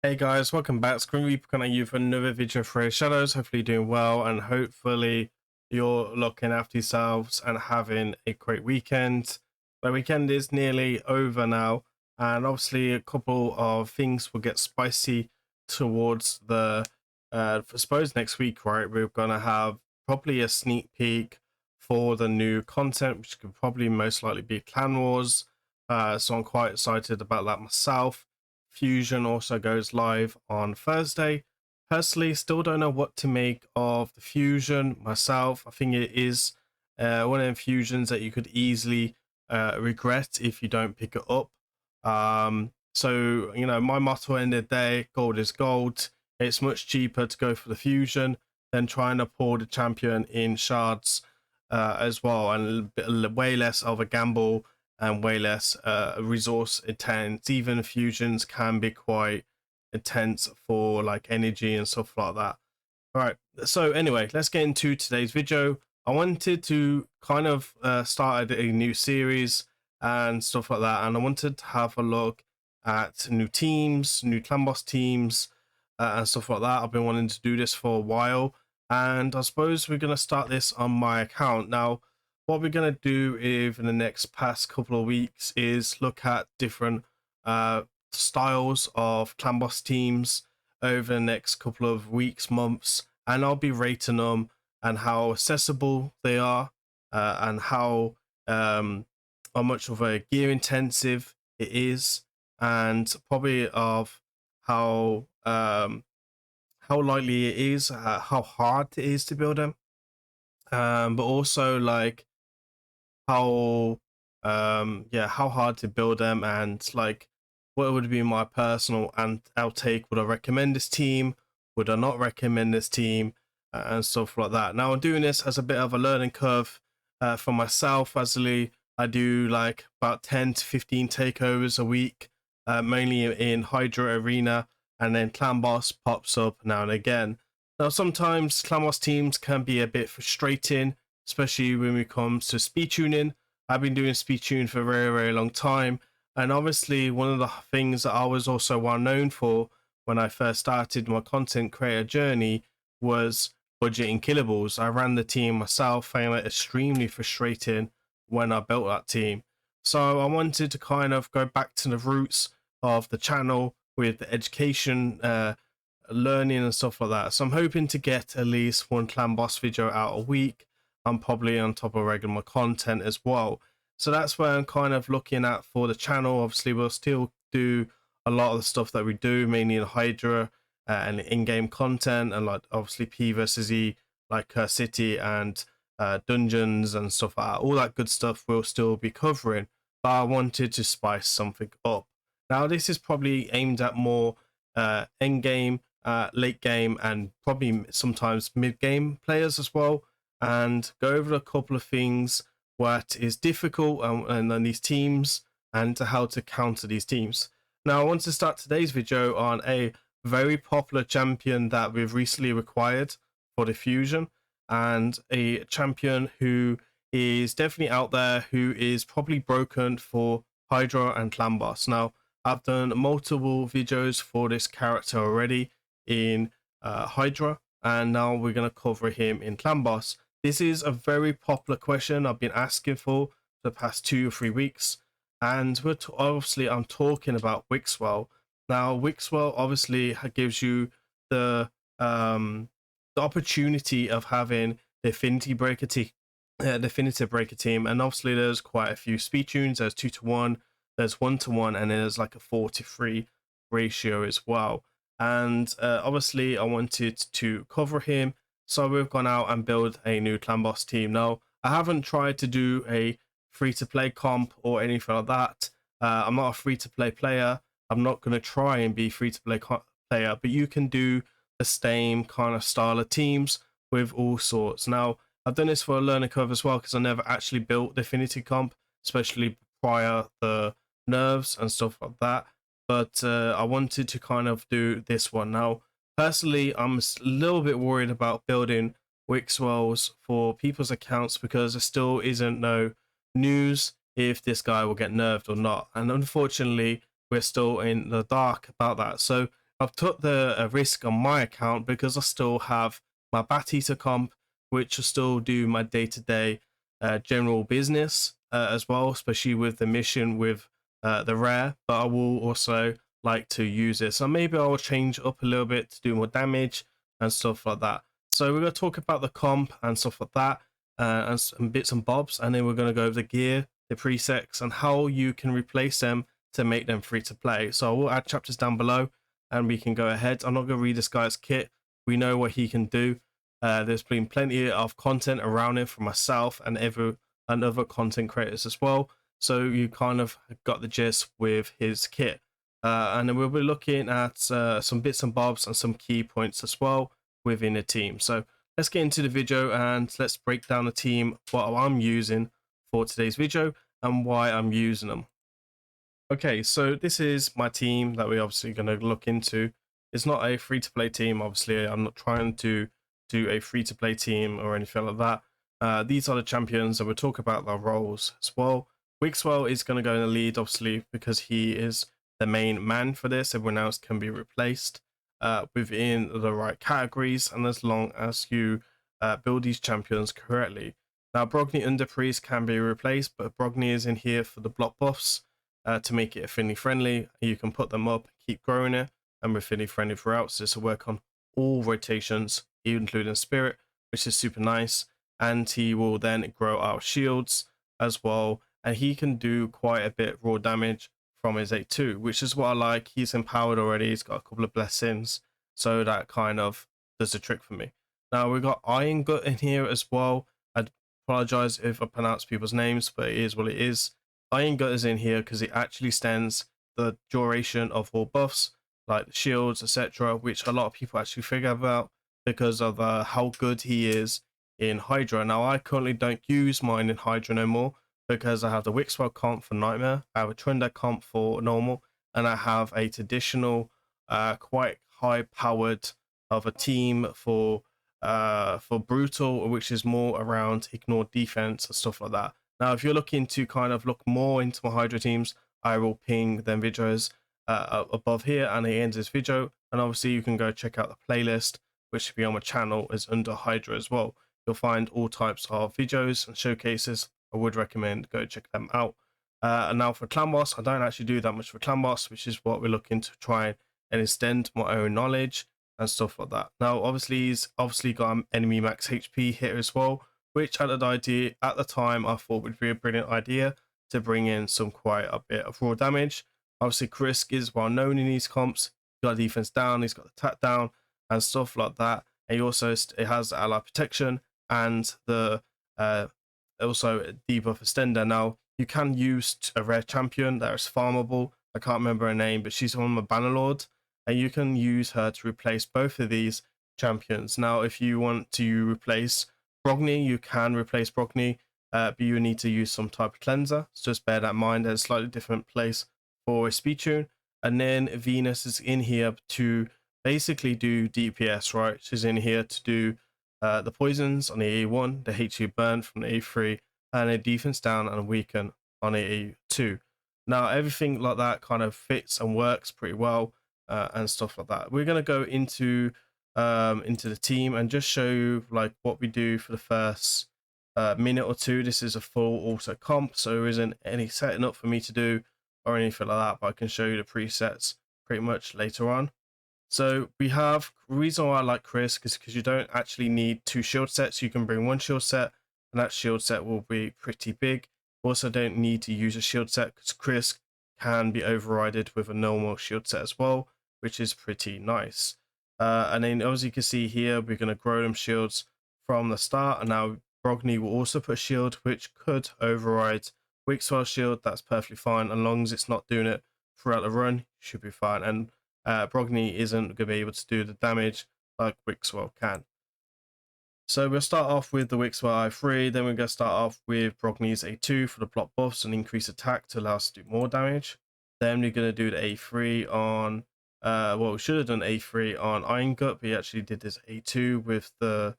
Hey guys, welcome back. It's Grimreaper coming at you for another video for Raidshadowlegends. Hopefully you're doing well and hopefully you're looking after yourselves and having a great weekend. The weekend is nearly over now, and obviously a couple of things will get spicy towards the I suppose next week, right? We're gonna have probably a sneak peek for the new content, which could probably most likely be Clan Wars. So I'm quite excited about that myself. Fusion also goes live on Thursday. Personally, still don't know what to make of the Fusion myself. I think it is one of the fusions that you could easily regret if you don't pick it up. So, you know, my motto in the day, gold is gold. It's much cheaper to go for the Fusion than trying to pull the champion in shards as well, and way less of a gamble and way less resource intense. Even fusions can be quite intense for like energy and stuff like that. All right, so anyway, let's get into today's video. I wanted to kind of start a new series and stuff like that, and I wanted to have a look at new teams, new clan boss teams, and stuff like that. I've been wanting to do this for a while, and I suppose we're going to start this on my account. Now, what we're going to do in the next past couple of weeks is look at different styles of clan boss teams over the next couple of weeks, months, and I'll be rating them and how accessible they are, and how much of a gear intensive it is, and probably of how likely it is, how hard it is to build them, but also like how how hard to build them, and like what would be my personal and outtake. Would I recommend this team? Would I not recommend this team? And stuff like that. Now I'm doing this as a bit of a learning curve for myself. I do like about 10 to 15 takeovers a week, mainly in Hydra Arena, and then Clan Boss pops up now and again. Now sometimes Clan Boss teams can be a bit frustrating, especially when it comes to speed tuning. I've been doing speed tune for a very, very long time. And obviously one of the things that I was also well known for when I first started my content creator journey was budgeting killables. I ran the team myself, found it extremely frustrating when I built that team. So I wanted to kind of go back to the roots of the channel with the education, learning and stuff like that. So I'm hoping to get at least one clan boss video out a week. I'm probably on top of regular content as well. So that's where I'm kind of looking at for the channel. Obviously, we'll still do a lot of the stuff that we do, mainly in Hydra and in-game content, and like obviously P versus E, like City and dungeons and stuff like that. All that good stuff we'll still be covering, but I wanted to spice something up. Now, this is probably aimed at more end game, late game, and probably sometimes mid game players as well, and go over a couple of things what is difficult and then these teams, and how to counter these teams. Now I want to start today's video on a very popular champion that we've recently acquired for the Fusion, and a champion who is definitely out there, who is probably broken for Hydra and Clan Boss. Now I've done multiple videos for this character already in Hydra, and now we're going to cover him in Clan Boss. This is a very popular question I've been asking for the past 2 or 3 weeks, and obviously I'm talking about Wixwell. Now Wixwell obviously gives you the opportunity of having the Definitive Breaker team, and obviously there's quite a few speed tunes. There's 2-to-1, there's 1-to-1, and then there's like a 4-to-3 ratio as well. And obviously I wanted to cover him, so we've gone out and built a new clan boss team. Now, I haven't tried to do a free-to-play comp or anything like that. I'm not a free-to-play player. I'm not going to try and be free-to-play player, but you can do the same kind of style of teams with all sorts. Now, I've done this for a learning curve as well, because I never actually built Definitive Comp, especially prior the nerves and stuff like that. But I wanted to kind of do this one. Now, personally, I'm a little bit worried about building Wixwells for people's accounts, because there still isn't no news if this guy will get nerfed or not. And unfortunately, we're still in the dark about that. So I've took the risk on my account because I still have my Bat Eater comp, which will still do my day-to-day general business as well, especially with the mission with the rare. But I will also like to use it, so maybe I'll change up a little bit to do more damage and stuff like that. So we're going to talk about the comp and stuff like that, and some bits and bobs, and then we're going to go over the gear, the presets, and how you can replace them to make them free to play. So I will add chapters down below and we can go ahead. I'm not going to read this guy's kit. We know what he can do. There's been plenty of content around it for myself and other content creators as well. So you kind of got the gist with his kit. And then we'll be looking at some bits and bobs and some key points as well within the team. So let's get into the video and let's break down the team, what I'm using for today's video and why I'm using them. Okay, so this is my team that we're obviously going to look into. It's not a free-to-play team, obviously. I'm not trying to do a free-to-play team or anything like that. These are the champions, and we'll talk about their roles as well. Wixwell is going to go in the lead, obviously, because he is the main man for this. Everyone else can be replaced within the right categories, and as long as you build these champions correctly. Now, Brogni Underpriest can be replaced, but Brogni is in here for the block buffs. To make it affinity friendly. You can put them up, keep growing it, and affinity friendly throughout. So this will work on all rotations, including spirit, which is super nice. And he will then grow out shields as well. And he can do quite a bit raw damage from his 8-2, which is what I like. He's empowered already. He's got a couple of blessings. So that kind of does the trick for me. Now we've got Iron Gut in here as well. I apologize if I pronounce people's names, but it is what it is. Iron Gut is in here because it actually extends the duration of all buffs, like the shields, etc., which a lot of people actually figure about because of how good he is in Hydra. Now, I currently don't use mine in Hydra no more because I have the Wixwell comp for Nightmare, I have a Trunda comp for normal, and I have a traditional, quite high-powered of a team for Brutal, which is more around ignore defense and stuff like that. Now, if you're looking to kind of look more into my Hydra teams, I will ping them videos above here and the end of this video. And obviously, you can go check out the playlist, which should be on my channel, is under Hydra as well. You'll find all types of videos and showcases. I would recommend go check them out. And now for Clan Boss, I don't actually do that much for Clan Boss, which is what we're looking to try and extend my own knowledge and stuff like that. Now, obviously, he's obviously got an enemy max HP here as well, which at the time I thought would be a brilliant idea to bring in some quite a bit of raw damage. Obviously, Krisk is well known in these comps. He's got defense down, he's got attack down, and stuff like that. And he also it has ally protection and the also debuff extender. Now, you can use a rare champion that is farmable. I can't remember her name, but she's on the Bannerlord, and you can use her to replace both of these champions. Now, if you want to replace Brogni, you can replace Brogni, but you need to use some type of cleanser. So just bear that in mind. There's a slightly different place for a speed tune. And then Venus is in here to basically do DPS, right? She's in here to do the poisons on the A1, the HU burn from the A3, and a defense down and a weaken on the A2. Now, everything like that kind of fits and works pretty well and stuff like that. We're going to go into the team and just show you like what we do for the first minute or two. This is a full auto comp, so there isn't any setting up for me to do or anything like that, but I can show you the presets pretty much later on. So we have, the reason why I like Krisk is because you don't actually need 2 shield sets. You can bring 1 shield set and that shield set will be pretty big. Also don't need to use a shield set because Krisk can be overridden with a normal shield set as well, which is pretty nice. And then as you can see here, we're going to grow them shields from the start. And now Brogni will also put a shield, which could override Wixwell's shield. That's perfectly fine. As long as it's not doing it throughout the run, should be fine. And Brogni isn't going to be able to do the damage like Wixwell can. So we'll start off with the Wixwell I3, then we're going to start off with Brogni's A2 for the block buffs and increase attack to allow us to do more damage. Then we're going to do the A3 on, well, we should have done A3 on Iron Gut, but he actually did this A2 with the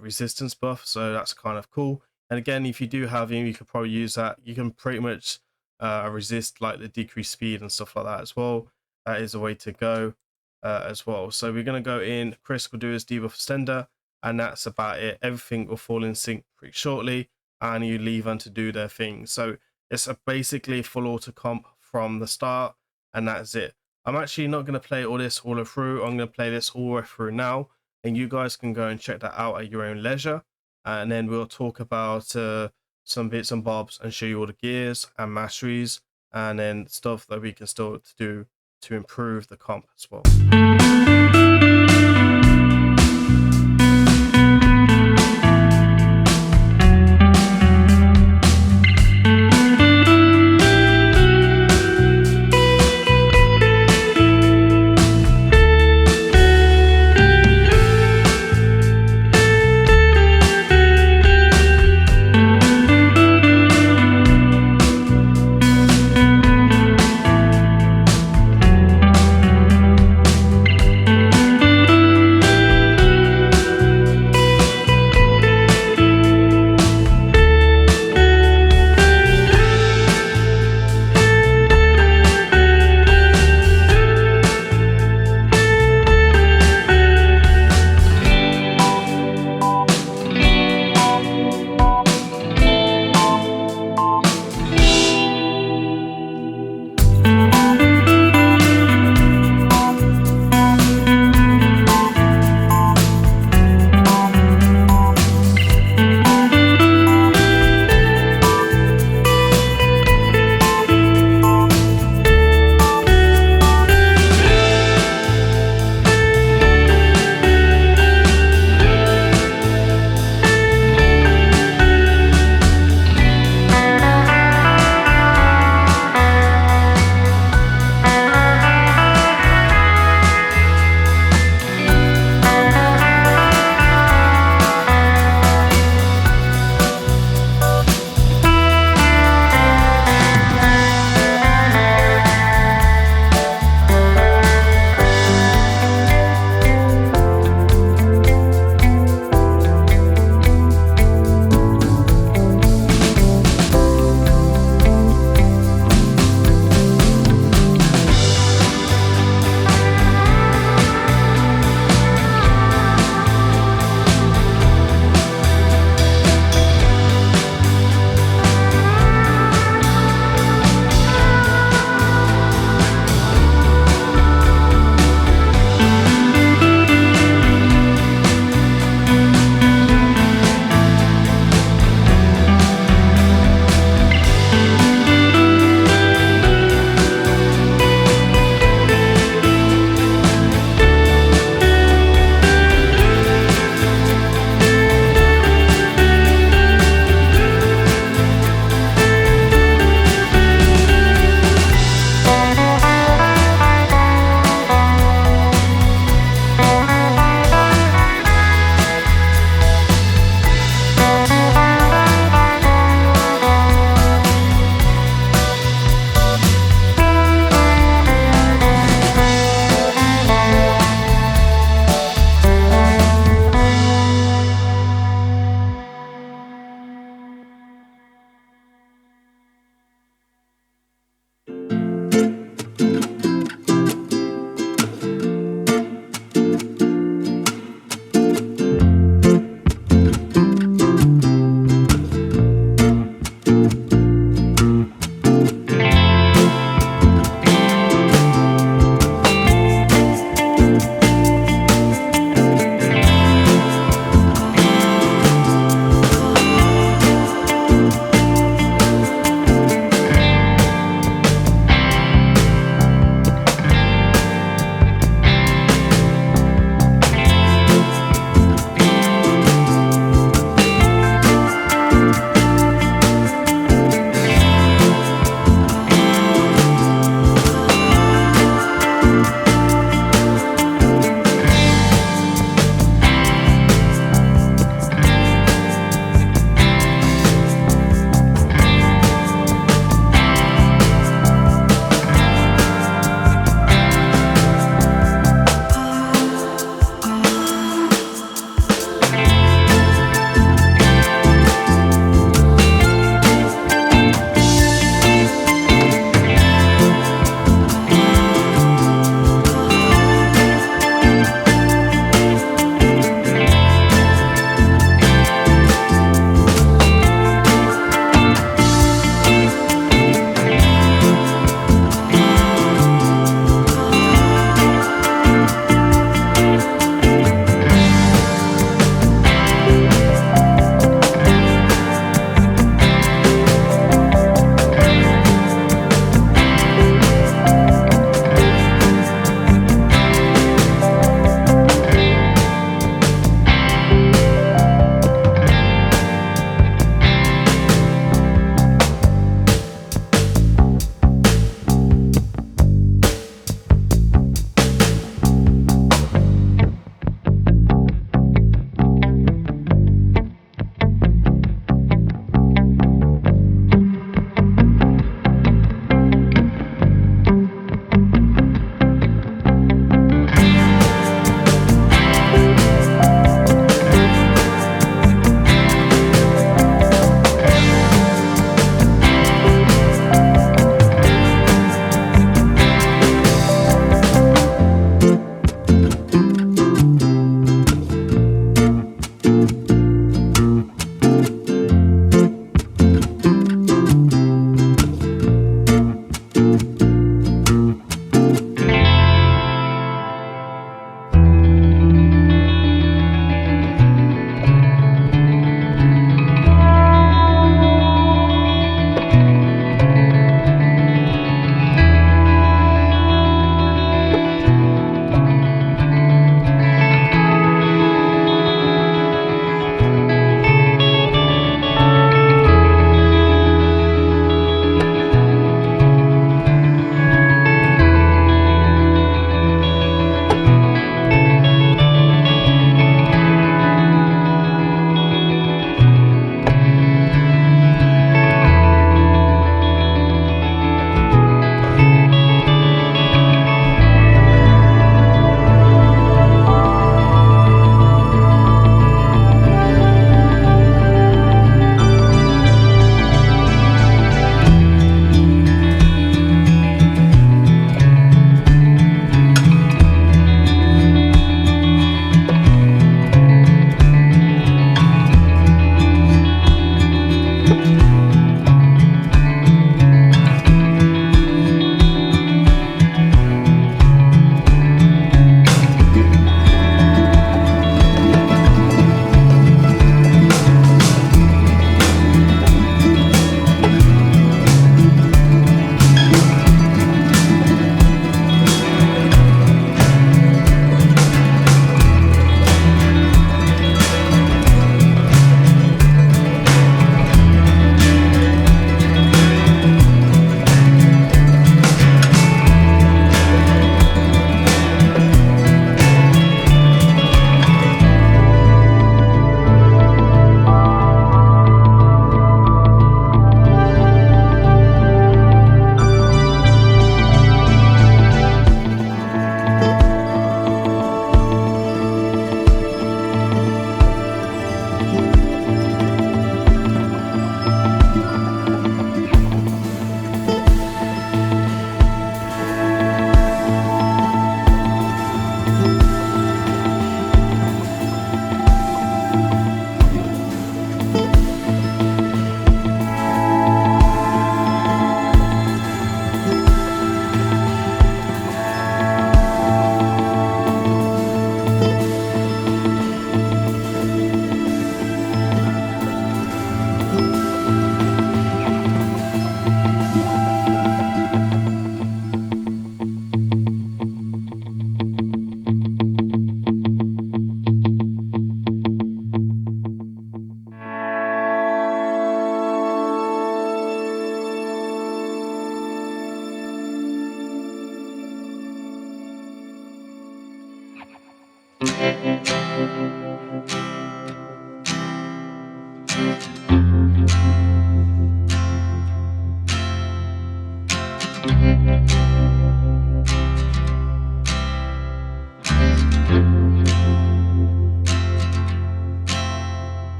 resistance buff, so that's kind of cool. And again, if you do have him, you could probably use that. You can pretty much resist like the decreased speed and stuff like that as well. That is a way to go. as well. So we're going to go in, Chris will do his debuff extender, and that's about it. Everything will fall in sync pretty shortly, and you leave them to do their thing. So it's basically full auto comp from the start, and that's it. I'm actually not going to play all this all the way through. I'm going to play this all the way through now, and you guys can go and check that out at your own leisure. And then we'll talk about some bits and bobs and show you all the gears and masteries, and then stuff that we can still do to improve the comp as well.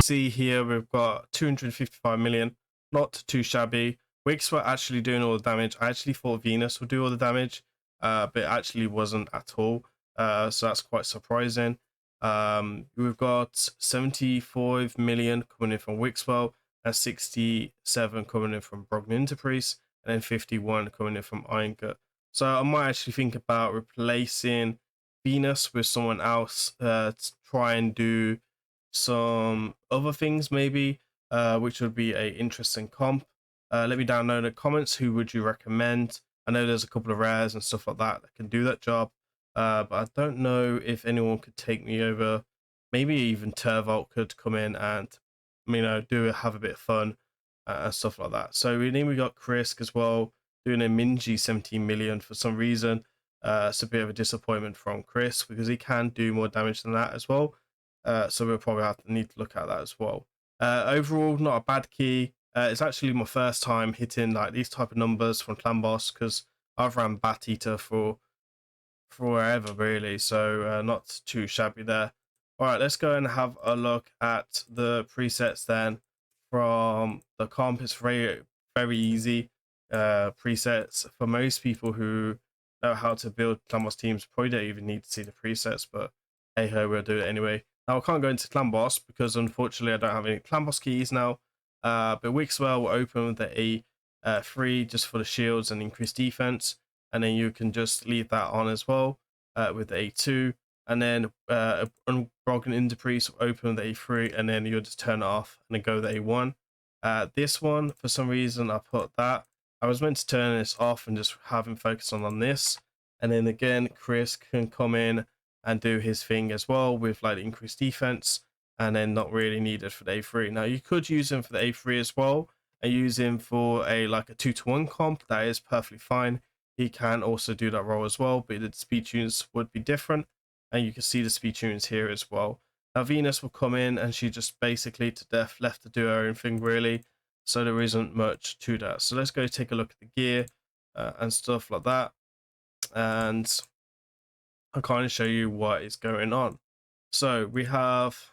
See here we've got 255 million, not too shabby. Wicks were actually doing all the damage. I actually thought Venus would do all the damage, but it actually wasn't at all. So that's quite surprising. We've got 75 million coming in from Wixwell, and 67 coming in from Brogden Interpriest, and then 51 coming in from Irongut. So I might actually think about replacing Venus with someone else to try and do some other things maybe, which would be a interesting comp. Let me down know in the comments who would you recommend. I know there's a couple of rares and stuff like that can do that job, but I don't know if anyone could take me over. Maybe even Turvolt could come in and have a bit of fun and stuff like that. So we got Krisk as well doing a Minji 17 million for some reason. It's a bit of a disappointment from Chris because he can do more damage than that as well. So we'll probably need to look at that as well. Overall, not a bad key. It's actually my first time hitting like these type of numbers from Clan Boss because I've ran Bat Eater for forever really, so not too shabby there. All right, let's go and have a look at the presets then from the comp. It's very easy presets for most people who know how to build Clan Boss teams. Probably don't even need to see the presets, but hey ho, we'll do it anyway. Now I can't go into Clan Boss because unfortunately I don't have any Clan Boss keys now. But Wixwell will open with the A3 just for the shields and increased defense, and then you can just leave that on as well with the A2, and then Unbroken Interpriest will open with the A3, and then you'll just turn it off and then go with the A1. This one, for some reason, I put that. I was meant to turn this off and just have him focus on this, and then again, Chris can come in and do his thing as well with like increased defense, and then not really needed for the A3. Now you could use him for the A3 as well and use him for a 2-to-1 comp. That is perfectly fine. He can also do that role as well, but the speed tunes would be different, and you can see the speed tunes here as well. Now Venus will come in and she just basically to death left to do her own thing really, so there isn't much to that. So let's go take a look at the gear and stuff like that, and I'll kind of show you what is going on. So we have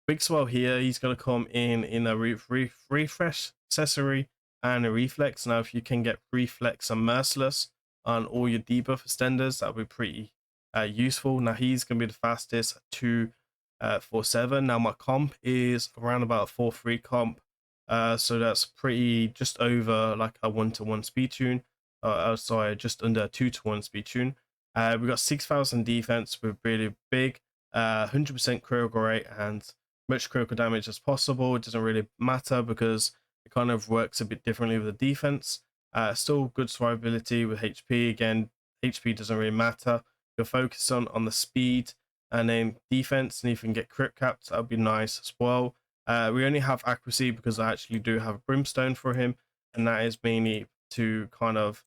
Wixwell here. He's going to come in a refresh accessory and a reflex. Now if you can get reflex and merciless on all your debuff extenders, that would be pretty useful. Now he's going to be the fastest at 247. Now my comp is around about a 4-3 comp, so that's pretty just over like a 1-to-1 speed tune. Sorry, just under a 2-to-1 speed tune. We got 6,000 defense with really big 100% critical rate and much critical damage as possible. It doesn't really matter because it kind of works a bit differently with the defense. Still good survivability with HP. Again, HP doesn't really matter. You're focused on the speed and then defense, and if you can get crit capped, that would be nice as well. We only have accuracy because I actually do have a brimstone for him, and that is mainly to kind of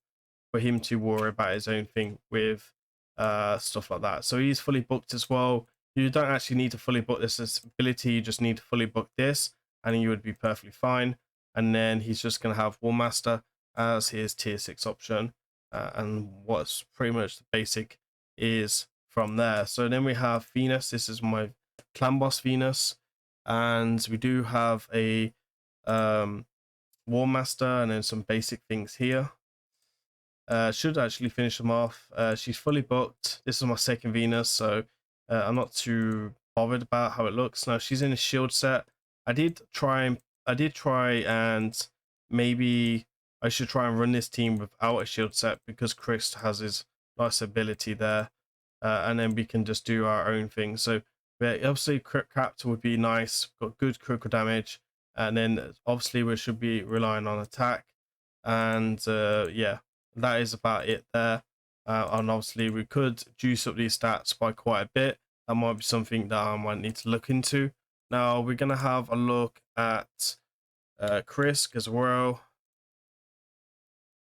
for him to worry about his own thing with stuff like that. So he's fully booked as well. You don't actually need to fully book this ability, you just need to fully book this, and you would be perfectly fine. And then he's just going to have War Master as his tier 6 option, and what's pretty much the basic is from there. So then we have Venus. This is my clan boss Venus, and we do have a War Master and then some basic things here. Should actually finish them off. She's fully booked. This is my second Venus, so I'm not too bothered about how it looks. Now she's in a shield set. I did try and maybe I should try and run this team without a shield set because Chris has his nice ability there, and then we can just do our own thing. So yeah, obviously crit capped would be nice. Got good critical damage, and then obviously we should be relying on attack, and yeah, that is about it there. And obviously we could juice up these stats by quite a bit. That might be something that I might need to look into. Now we're gonna have a look at Krisk as well.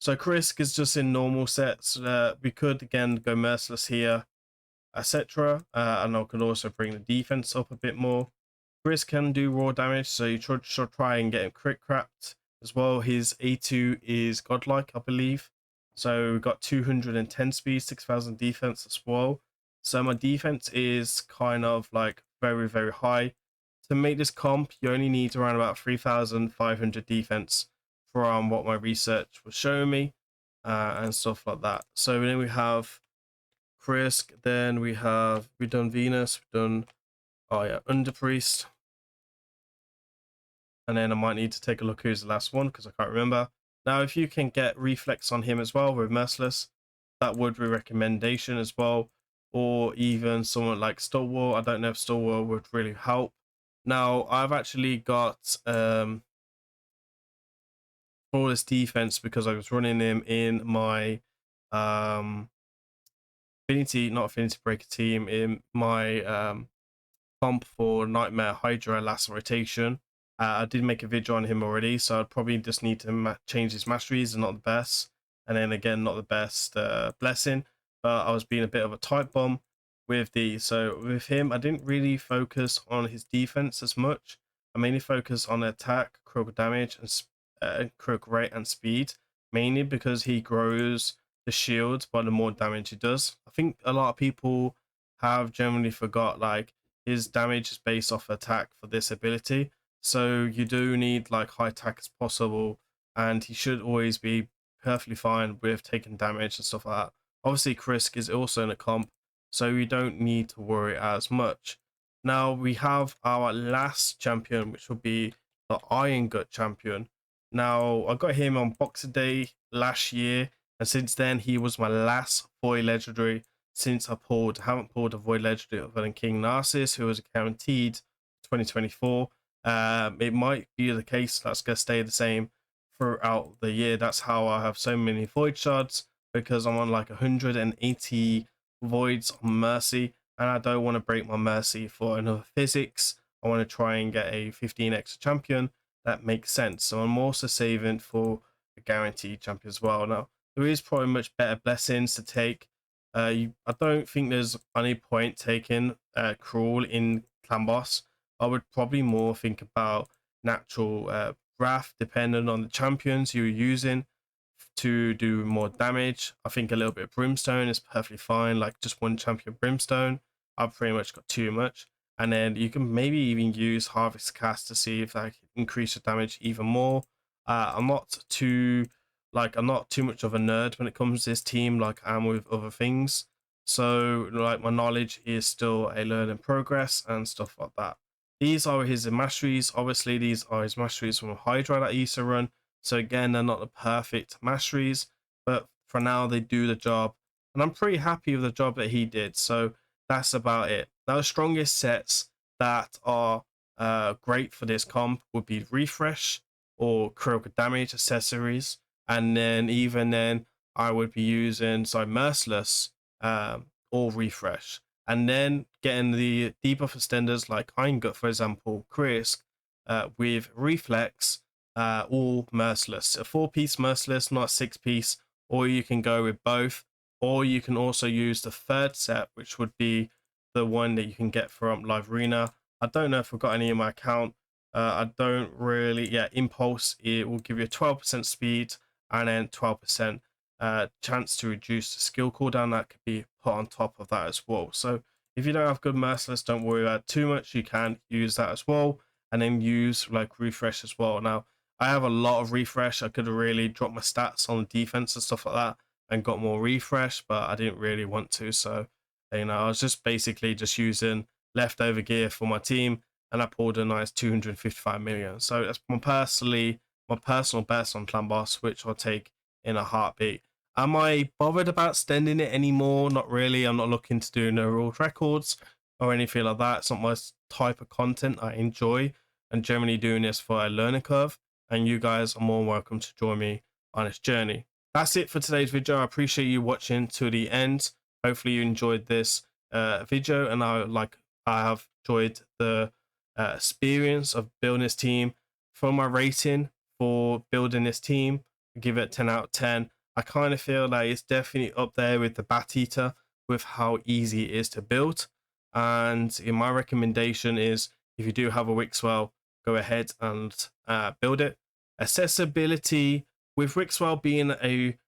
So Krisk is just in normal sets. We could again go merciless here, etc. And I could also bring the defense up a bit more. Krisk can do raw damage, so you should try and get him crit crapped as well. His A2 is godlike, I believe. So we've got 210 speed, 6,000 defense as well. So my defense is kind of like very, very high. To make this comp, you only need around about 3,500 defense from what my research was showing me, and stuff like that. So then we have Krisk, then we've done Venus, we've done, oh yeah, Underpriest. And then I might need to take a look who's the last one because I can't remember. Now, if you can get reflex on him as well with Merciless, that would be a recommendation as well. Or even someone like Stalwart. I don't know if Stalwart would really help. Now, I've actually got flawless defense because I was running him in my Affinity Breaker team, in my comp for Nightmare Hydra last rotation. I did make a video on him already, so I'd probably just need to change his masteries, and not the best. And then again, not the best blessing, but I was being a bit of a tight bomb with these. So with him, I didn't really focus on his defense as much. I mainly focused on attack, critical damage, and critical rate and speed, mainly because he grows the shield by the more damage he does. I think a lot of people have generally forgot like his damage is based off attack for this ability. So you do need like high attack as possible, and he should always be perfectly fine with taking damage and stuff like that. Obviously, Krisk is also in a comp, so you don't need to worry as much. Now we have our last champion, which will be the Iron Gut champion. Now I got him on Boxer Day last year, and since then he was my last Void Legendary. Since I haven't pulled a Void Legendary other than King Narcissus, who was guaranteed 2024. It might be the case that's going to stay the same throughout the year. That's how I have so many void shards, because I'm on like 180 voids on Mercy, and I don't want to break my Mercy for another physics. I want to try and get a 15 extra champion that makes sense. So I'm also saving for a guaranteed champion as well. Now there is probably much better blessings to take. I don't think there's any point taking Cruel in Clan Boss. I would probably more think about natural wrath, depending on the champions you're using to do more damage. I think a little bit of brimstone is perfectly fine, like just one champion brimstone. I've pretty much got too much. And then you can maybe even use harvest cast to see if that can increase your damage even more. I'm not too much of a nerd when it comes to this team like I am with other things. So like my knowledge is still a learn in progress and stuff like that. These are his masteries. Obviously, these are his masteries from Hydra that he used to run. So again, they're not the perfect masteries, but for now they do the job. And I'm pretty happy with the job that he did. So that's about it. Now, the strongest sets that are great for this comp would be Refresh or critical damage accessories. And then even then, I would be using merciless or refresh, and then getting the debuff extenders like Iron Gut, for example, Krisk, with reflex, all merciless, a 4-piece merciless, not a 6-piece, or you can go with both, or you can also use the third set, which would be the one that you can get from Live Arena. I don't know if I've got any in my account. I don't really. Yeah, Impulse, it will give you a 12% speed and then 12% chance to reduce the skill cooldown. That could be put on top of that as well. So if you don't have good merciless, don't worry about it too much. You can use that as well, and then use like refresh as well. Now I have a lot of refresh. I could have really dropped my stats on defense and stuff like that and got more refresh, but I didn't really want to. So I was just basically just using leftover gear for my team, and I pulled a nice 255 million. So that's my personal best on Clan Boss, which I'll take in a heartbeat. Am I bothered about extending it anymore? Not really. I'm not looking to do no world records or anything like that. It's not my type of content I enjoy, and generally doing this for a learning curve. And you guys are more welcome to join me on this journey. That's it for today's video. I appreciate you watching to the end. Hopefully you enjoyed this video, and I have enjoyed the experience of building this team. For my rating for building this team, I give it 10 out of 10. I kind of feel like it's definitely up there with the Bat Eater with how easy it is to build. And my recommendation is, if you do have a Wixwell, go ahead and build it. Accessibility, with Wixwell being a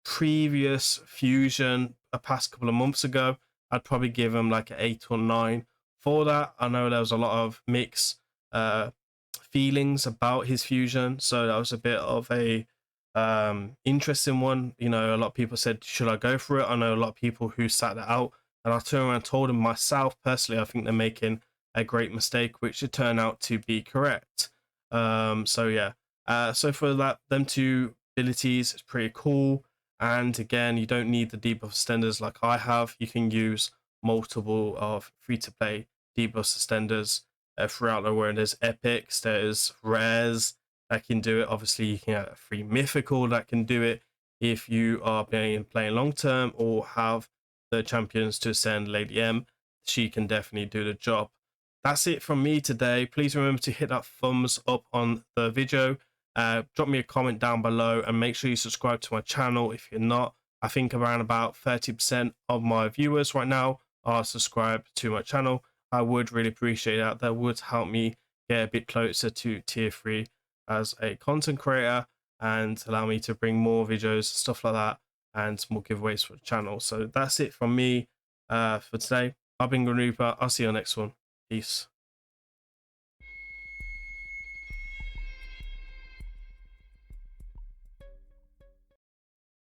previous fusion a past couple of months ago, I'd probably give him like an 8 or 9 for that. I know there was a lot of mixed feelings about his fusion, so that was a bit of a interesting one. A lot of people said, should I go for it? I know a lot of people who sat that out, and I turned around and told them myself personally, I think they're making a great mistake, which should turn out to be correct. So yeah, so for that, them two abilities, it's pretty cool. And again, you don't need the debuff extenders like I have. You can use multiple of free-to-play debuff extenders throughout the world. There's epics, there's rares that can do it. Obviously, you can get a free mythical that can do it if you are playing long term or have the champions to send Lady M. She can definitely do the job. That's it from me today. Please remember to hit that thumbs up on the video. Drop me a comment down below, and make sure you subscribe to my channel if you're not. I think around about 30% of my viewers right now are subscribed to my channel. I would really appreciate that. That would help me get a bit closer to tier 3 as a content creator, and allow me to bring more videos, stuff like that, and more giveaways for the channel. So that's it from me for today. I've been Grim Reaper. I'll see you on the next one. Peace.